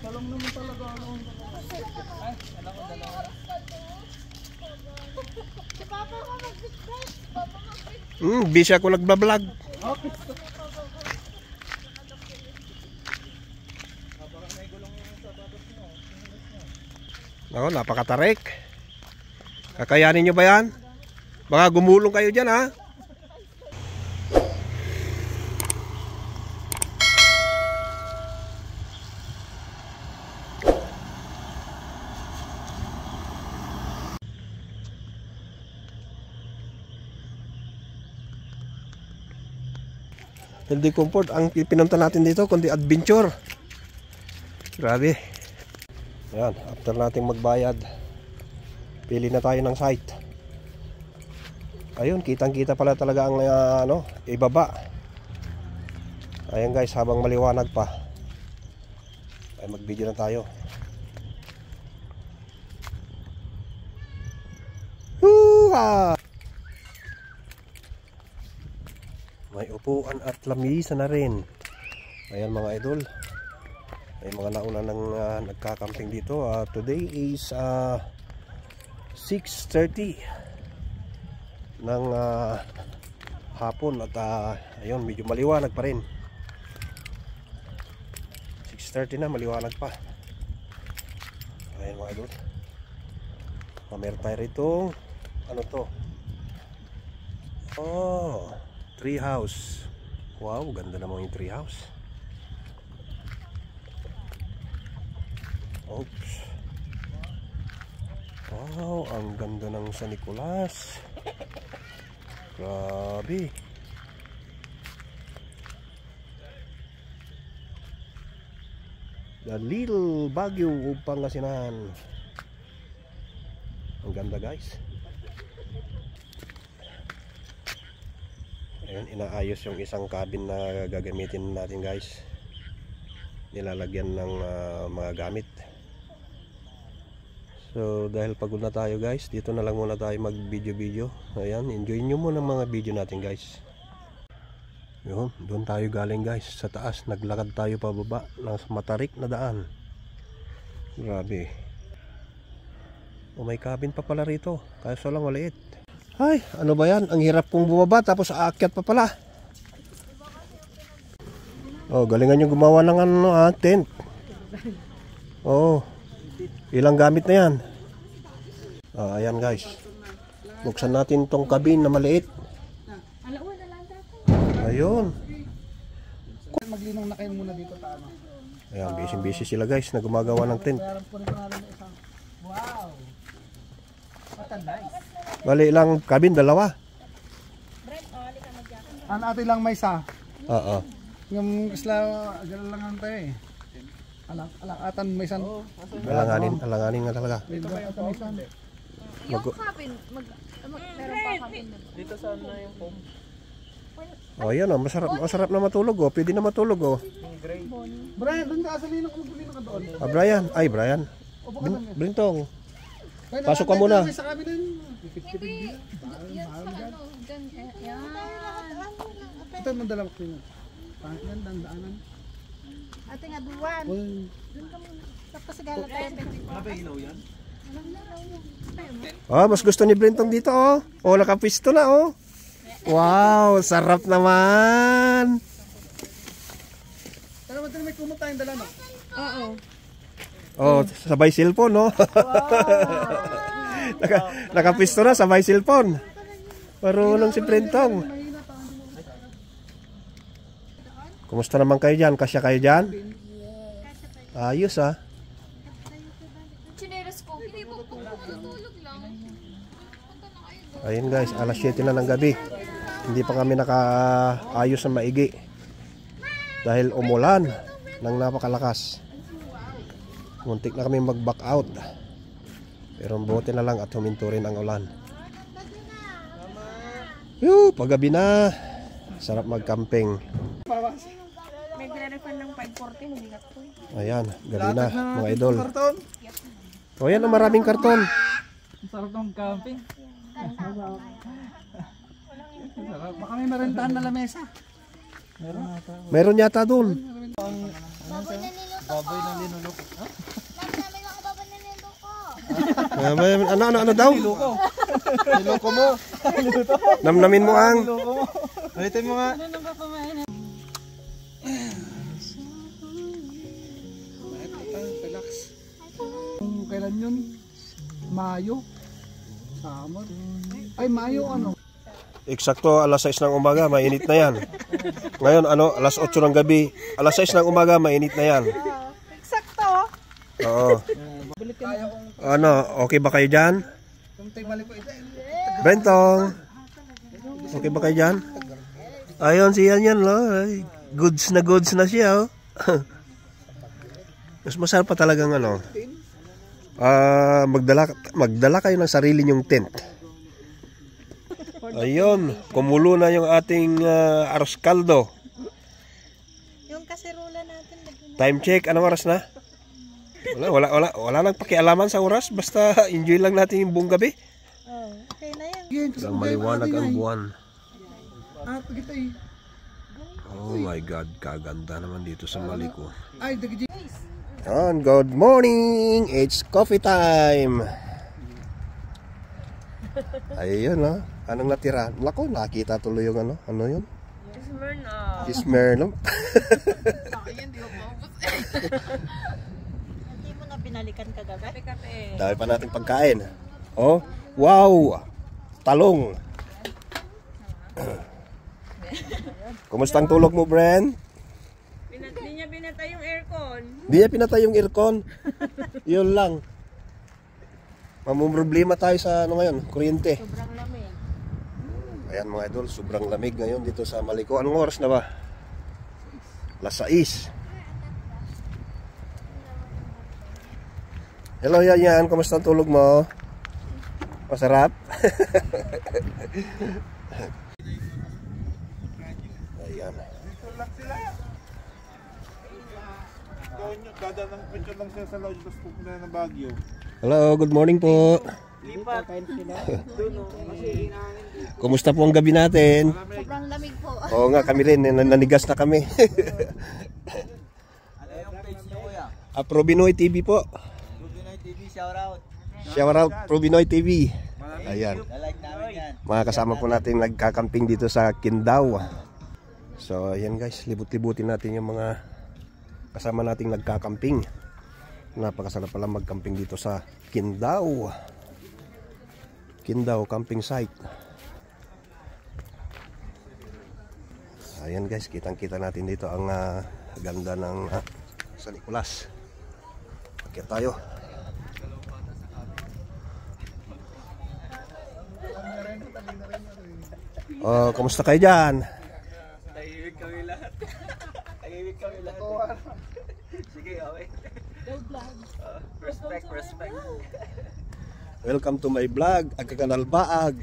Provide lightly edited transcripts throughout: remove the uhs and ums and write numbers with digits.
Talong naman talaga ano. Ay, alam ko dalawa. Si Papa ko mag-bitbit. Papa mag-bitbit. Busy ako nagbablog. Okay. Ako, napakatarik. Kakayanin nyo ba yan? Baka gumulong kayo dyan, ha? Hindi comfort ang pinunta natin dito, kundi adventure. Grabe. Ayan, after natin magbayad, pili na tayo ng site. Ayun, kitang-kita pala talaga ang ibaba. Ayan guys, habang maliwanag pa, ay mag-video na tayo. Huha! May upuan at lamisa na rin. Ayan mga idol, may mga nauna nang nagkakamping dito. Today is 6:30 ng hapon at ayun, medyo maliwanag pa rin. 6:30 na, maliwanag pa. Ayan mga idol, meron tayo rito. Ano to? Oh, tree house. Wow, ganda naman yung tree house. Oops. Wow, ang ganda ng San Nicolas. Grabe. The Little Baguio of Pangasinan. Ang ganda guys. Ayan, inaayos yung isang cabin na gagamitin natin guys. Nilalagyan ng mga gamit. So dahil pagod na tayo guys, dito na lang muna tayo mag video. Ayan, enjoy nyo muna mga video natin guys. Yun, doon tayo galing guys, sa taas. Naglakad tayo pababa ng matarik na daan. Grabe. May cabin pa pala rito, kaso lang maliit. Ay, ano ba yan? Ang hirap kong bumaba tapos aakyat pa pala. Oh, galingan yung gumawa ng tent. Oh, ilang gamit na yan. Ayan guys, buksan natin tong cabin na maliit. Ayun. Maglinong na kayo muna dito ta ano. Ayan, busy sila guys na gumagawa ng tent. Wow. What a nice. Bali lang cabin, dalawa. Ano atin lang may isa. Oo. Yung isla, gano'n lang ang tayo eh. Alakatan may isa. Alanganin nga talaga. Dito ba yung isa? Yung cabin, meron pa cabin. Dito saan na yung foam? Oh, yan oh, masarap na matulog oh. Pwede na matulog oh. Brian, doon ka asalino ka magbulino ka doon. Brian. Ay, Brian. Brintong. Pasok ka muna. Hindi, yan sa ano, dyan, yan. Ito ang mandala ko yun. Pangkilan, dandaanan. Ate nga duwan. Doon ka muna. Tapos gala tayo. Ano ba ilaw yan? Oh, mas gusto ni Brintong dito oh. Oh, nakapisto na oh. Wow, sarap naman. Pero madali may kumot tayong dala no? Oo. Oh, sabay cellphone no. Nakapisto na, sabay cellphone. Marunong si Brintong. Kumusta naman kayo dyan? Kasya kayo dyan? Ayos ah. Chinelas ko, hindi po tutulog lang. Ayun guys, alas 7 na ng gabi. Hindi pa kami nakaayos na maigi. Dahil umulan ng napakalakas. Muntik na kami mag-back out. Pero buti na lang at huminto rin ang ulan. Paggabi na. Sarap mag-camping. May pinarefund ng 540, hindi ka po. Ayan, gabi na mga idol. Karton? O yan, maraming karton. Sarap ng camping. Sarap. Baka may marentahan na lamesa. Meron yata doon. Baboy na linulok. Ano daw? Niloko mo. Namnamin mo ang. Niloko mo. Ulitin mo nga. Ano ba kumain? Relax. Kung kailan yun? Mayo. Summer. Ay, Mayo ano? Eksakto alas 6 ng umaga, mainit na yan. Ngayon, alas 8 ng gabi, alas 6 ng umaga, mainit na yan. Eksakto. Oo. Okay ba kayo dyan? Bentong, okay ba kayo dyan? Ayun, siya yan, lo. Goods na siya, oh. Mas masarap pa talagang magdala kayo ng sarili nyong tent. Ayun, kumulo na yung ating arroz caldo. Yung kaserola natin. Time check, anong oras na? Wala nang pakialaman sa oras, basta enjoy lang natin yung buong gabi. Oh, okay na yan. Lang maliwanag ang buwan. Oh my God, kaganda naman dito sa Maliko. Ay, dagi. Good morning! It's coffee time! Ayun, no? Anong natira? Lako, nakita tuloy yung ano yun? Smirnoff. Hindi mo na binalikan kagabi? Dami pa natin pagkain. Oh, wow! Talong! Kumusta ang tulog mo, Bren? Hindi niya binatay yung aircon. Hindi niya pinatay yung aircon. Yun lang. Mamumroblema tayo sa ngayon, kuryente. Sobrang lamig. Ayan mga idol, sobrang lamig ngayon dito sa Maliko. Anong oras na ba? Alas 6. Hello Yan, kumusta ang tulog mo? Masarap? Ayan. Dadang picture lang siya sa lodge, tapos pupunta na ng Baguio. Hello, good morning po. Kumusta po ang gabi natin? Sobrang lamig po. Oo nga, kami rin, nanigas na kami. Probinoy TV po. Probinoy TV, shout out. Shout out Probinoy TV. Ayan. Like namin yan. Mga kasama po natin nagkakamping dito sa Kindau. So ayan guys, libut-libutin natin yung mga kasama nating nagkakamping. Napakasarap pala magkamping dito sa Kindau. Kindau camping site. Ayan guys, kitang-kita natin dito ang ganda ng San Nicolas. Akyat tayo. Kumusta kayo dyan? Tahimik kami lahat. Tahimik kami lahat. Sige, okay. Respect. Welcome to my vlog, Agkakanal Baag.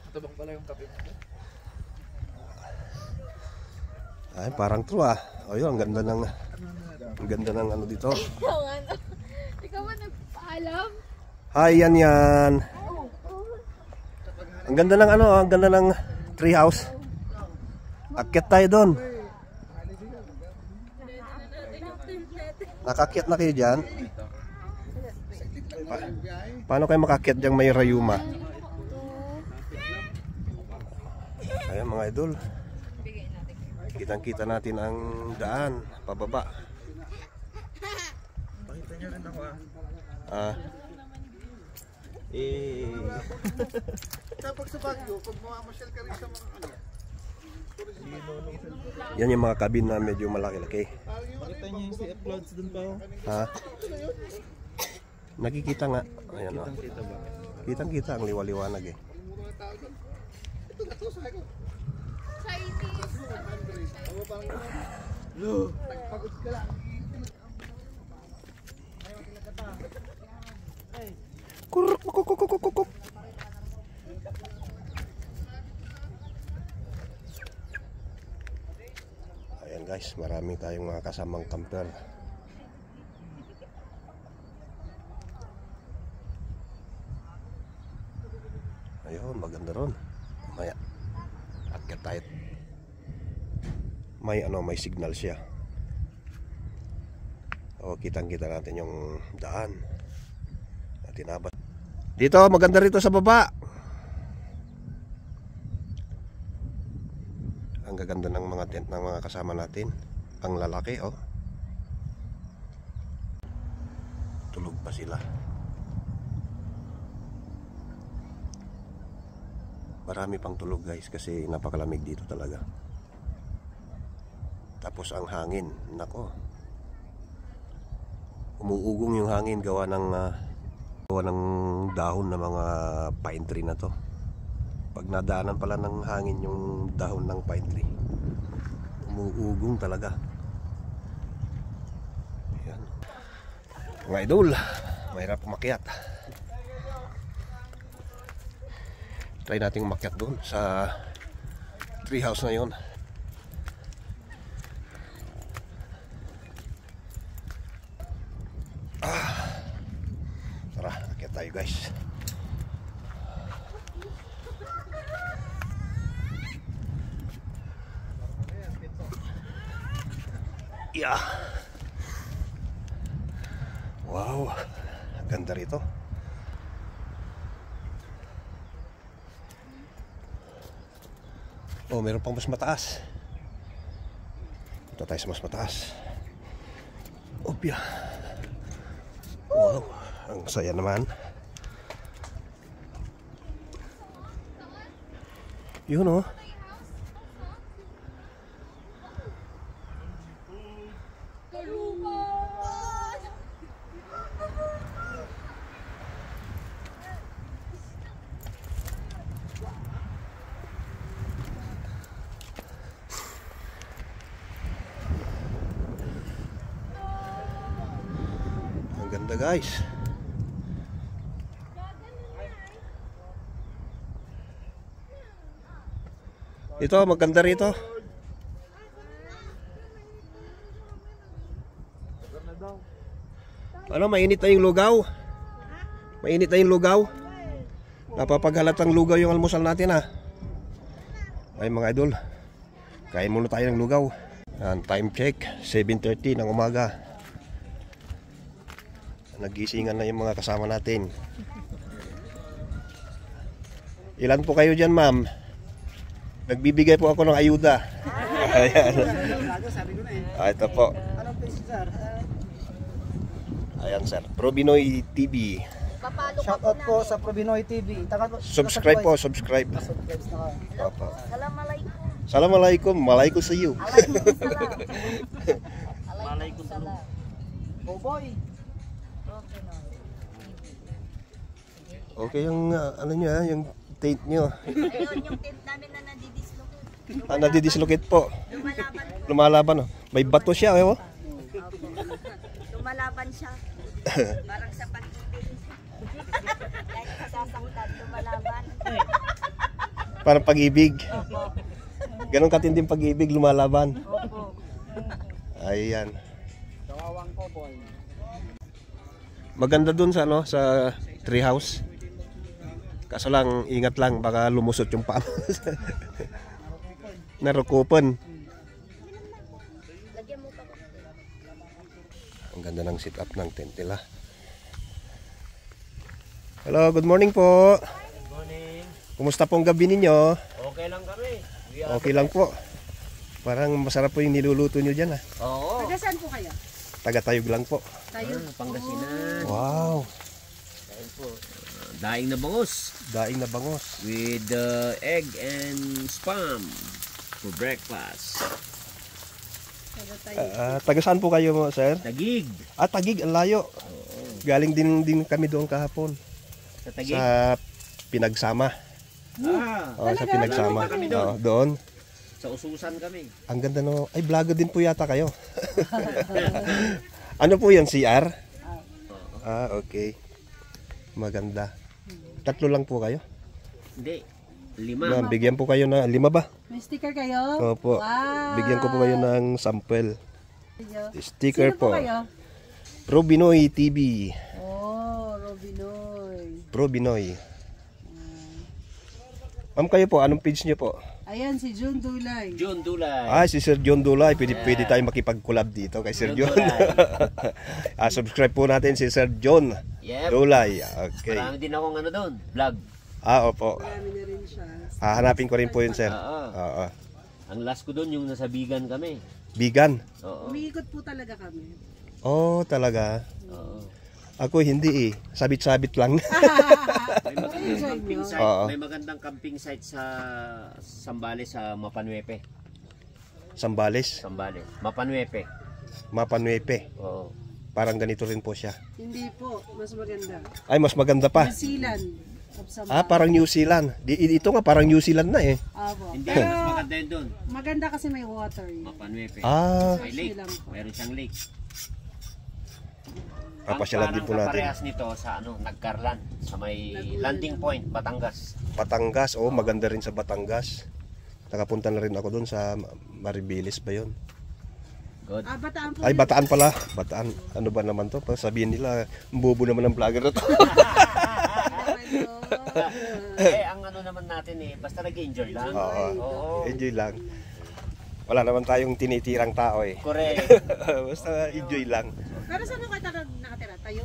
Tabak pala yung kape mo. Ay, parang true ah. Ayun, ang ganda ng ano dito. Ikaw ba nagpaalam? Hi, yan. Ang ganda ng ang ganda ng tree house. Akyat tayo doon. Nakakyat na kayo dyan. Paano kayo makakyat dyan may rayuma? Ayan mga idol. Kitang-kita natin ang daan pababa. Pakita nyo rin ako Kapag sa Baguio, pag mamamasyal ka rin sa mga Yan yung mga cabin na medyo malaki-laki. Pakita nyo yung CF Clouds dun pa. Ha? Nakikita nga. Ayan o. Kita ba? Kitang-kita ang liwaliwanag eh. Kuruk. Ayan guys, marami tayong mga kasamang camper. Ayun, maganda ron. Maya. Akyat tayo. May signal siya. O, kitang-kita natin yung daan. Tinabas. Dito, maganda rito sa baba. Ang gaganda ng mga tent ng mga kasama natin. Ang lalaki, oh. Tulog pa sila. Marami pang tulog guys kasi napakalamig dito talaga. Tapos ang hangin, nako. Umuugong yung hangin gawa ng dahon ng mga pine tree na to. Pag nadaanan pala ng hangin yung dahon ng pine tree, umuugong talaga. Ayan. Mga idol, mahirap umakyat. Try nating umakyat doon sa tree house na yun. Tara, akyat tayo guys. Yeah. Wow, ganda rito. Oh, meron pang mas mataas. Punta tayo sa mas mataas. Opya. Wow, ang saya naman. Yun oh. Ang ganda guys. Ito, maganda rito. Ano, mainit na yung lugaw. Mainit na yung lugaw. Napapaghalatang lugaw yung almusal natin ha. Ay mga idol, kain muna tayo ng lugaw. Yan, time check, 7:30 ng umaga. Nagisingan na yung mga kasama natin. Ilan po kayo dyan ma'am? Nagbibigay po ako ng ayuda. Ayan. Ito po. Ayan sir, Probinoy TV. Shoutout po sa Probinoy TV. Subscribe po, subscribe. Subscribe na kayo. Opo. Assalamualaikum. Assalamualaikum, malaikum sa iyo. Waalaikumsalam. Oh boy. Okay yung ano nyo ha, yung tent nyo. Ayun, yung tent namin na nadidislocate. Nadidislocate po. Lumalaban po. Lumalaban oh. May bato siya eh oh. Lumalaban siya. Parang sa pag-ibig. Kahit sasaktan, lumalaban. Parang pag-ibig. Opo. Ganon katinding pag-ibig, lumalaban. Opo. Ayan. Kawawang po boy. Maganda dun sa ano, sa tree house. Kaso lang, ingat lang, baka lumusot yung paa. Narukupan. Lagyan mo pa ko. Ang ganda ng sit up ng tent nila. Hello, good morning po. Good morning. Kumusta pong gabi ninyo? Okay lang kami. Okay lang po. Parang masarap po yung niluluto nyo dyan ah. Oo. Taga saan po kayo? Taga-tayog lang po. Tayo. Pangasinan. Wow. Ayun po. Daing na bangus Daing na bangos. with egg and spam for breakfast. Taga saan po kayo sir? Tagig. Tagig, ang layo. Galing din kami doon kahapon. Sa Tagig. Sa Pinagsama. Sa Pinagsama. Kami doon. Doon. Sa Ususan kami. Ang ganda no. Ay, vlogger din po yata kayo. Ano po yan, CR? Okay. Maganda. 3 lang po kayo? Hindi. 5. Bigyan po kayo na 5 ba? May sticker kayo? Opo. Wow. Bigyan ko po kayo ng sample. Sticker Sino po po. kayo? Probinoy TV. Oh, Robinoy. Probinoy. Ma'am, kayo po, anong page niyo po? Ayan, si June Dulay. June Dulay. Si Sir John Dulay. Pwede tayo makipag-collab dito kay Sir John. John Dulay. Subscribe po natin si Sir John. Yep. Dulay. Okay. Marami din akong ano doon, vlog. Opo. Hanapin ko rin po yun, sir. Oo. Oo. Ang last ko doon yung nasa Bigan kami. Bigan. Oo. Umiikot po talaga kami. Oh, talaga. Oo. Ako hindi eh. Sabit-sabit lang. May magandang camping site. Oo. May magandang camping site sa Sambales sa Mapanuepe. Sambales, Sambales. Mapanuepe. Mapanuepe. Oo. Parang ganito rin po siya. Hindi po, mas maganda. Ay, mas maganda pa. New Zealand. of Sambales. Ah, parang New Zealand. Ito nga parang New Zealand na eh. Abo. Hindi, Pero mas maganda yun doon. maganda kasi may water. Mapanuepe. Ah, May lake. Meron siyang lake. papasyalan din po Ang natin. parehas nito sa Nagcarlan, sa may landing point, Batangas. Batangas, oh, maganda rin sa Batangas. Nakapunta na rin ako doon sa Maribeles ba yun? Good. Ah, Bataan po. Ay, Bataan pala. Bataan. Ano ba naman to? Sabihin nila, ang bobo naman ng vlogger na to. Ang ano naman natin basta nag-enjoy lang. Oo. Oo. Enjoy lang. Wala naman tayong tinitirang tao eh. Correct. Basta enjoy lang. Pero saan mo kayo nakatira? Tayo?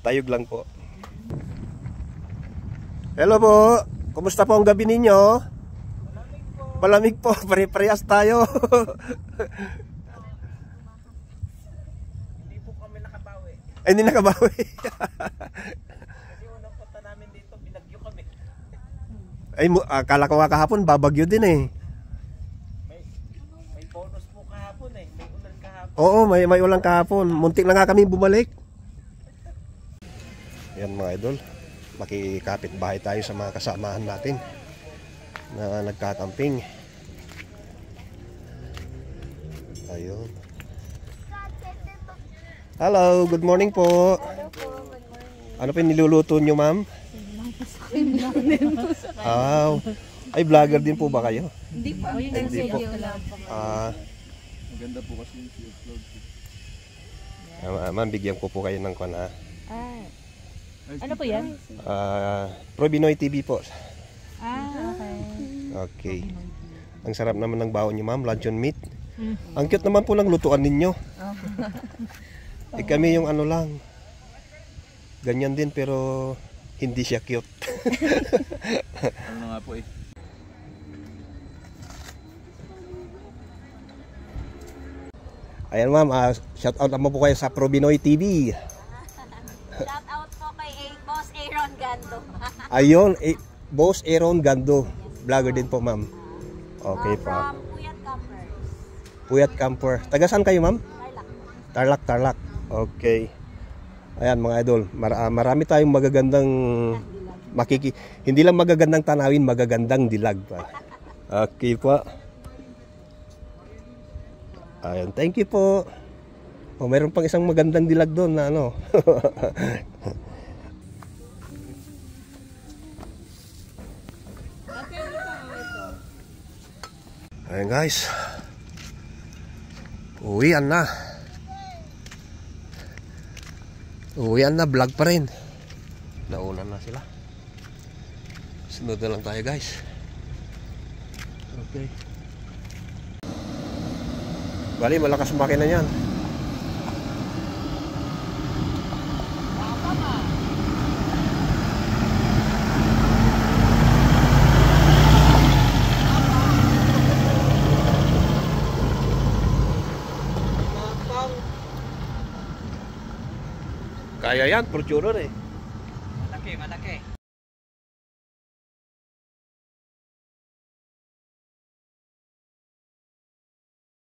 Tayog lang po. Hello po. Kumusta po ang gabi ninyo? Malamig po. Pare-parehas tayo. Hindi po kami nakabawi. Ay, hindi nakabawi. Kasi unang punta namin dito, binagyo kami. Ay, akala ko nga kahapon, babagyo din eh. May bonus po kahapon eh. May ulan kahapon. Oo, may ulang kahapon. Muntik na nga kami bumalik. Yan mga idol. Makikapit bahay tayo sa mga kasamahan natin na nagkakamping. Ayun. Hello, good morning po. Ano pa yung niluluto nyo, ma'am? Ay, vlogger din po ba kayo? Hindi pa. Hindi po. Maganda po kasi yung upload. Ma'am, bigyan ko po kayo ng kwan ha. Ano po yan? Probinoy TV po. Okay. Okay. Ang sarap naman ng baon niyo, ma'am. Luncheon meat. Ang cute naman po ng lutuan ninyo. Kami yung ano lang. Ganyan din pero hindi siya cute. Ano nga po eh. Ayan ma'am, shout out naman po kayo sa Probinoy TV. Shout out po kay Boss Aaron Gando. Ayun, Boss Aaron Gando. Vlogger din po, ma'am. Okay po. From Puyat Campers. Puyat Camper. Taga saan kayo, ma'am? Tarlac. Tarlac. Okay. Ayan mga idol, marami tayong magagandang hindi lang magagandang tanawin, magagandang dilag pa. Okay po. Ayan, thank you po. Oh, mayroon pang isang magandang dilag doon na ano. Ayan guys. Uwian na. Uwian na, vlog pa rin. Naunan na sila. Sunod na lang tayo guys. Okay. Bali, malakas makina niyan. Kaya yan, Fortuner eh. Malaki.